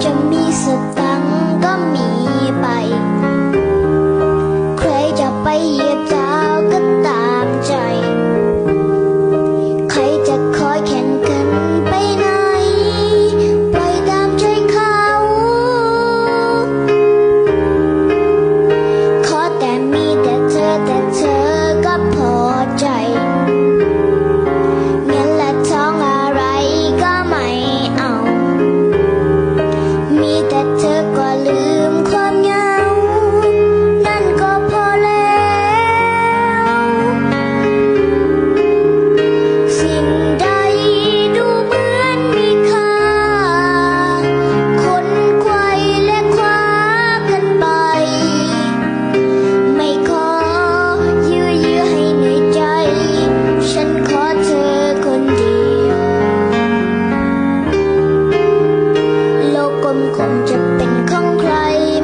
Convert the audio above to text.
จะมีสตังค์ก็มีไปใครจะไปเหยียบเท้าก็ตามใจใครจะคอยแข่งกันไปไหนปล่อยตามใจเขาขอแต่มีแต่เธอก็พอใจเงินและทองอะไรก็ไม่เอามีแต่เธอก็ลืมความเหงานั่นก็พอแล้วสิ่งใดดูเหมือนมีค่าคนไขว่และคว้ากันไปไม่ขอยื้อให้เหนื่อยใจฉันขอเธอคนเดียวโลกกลมคงจะเป็น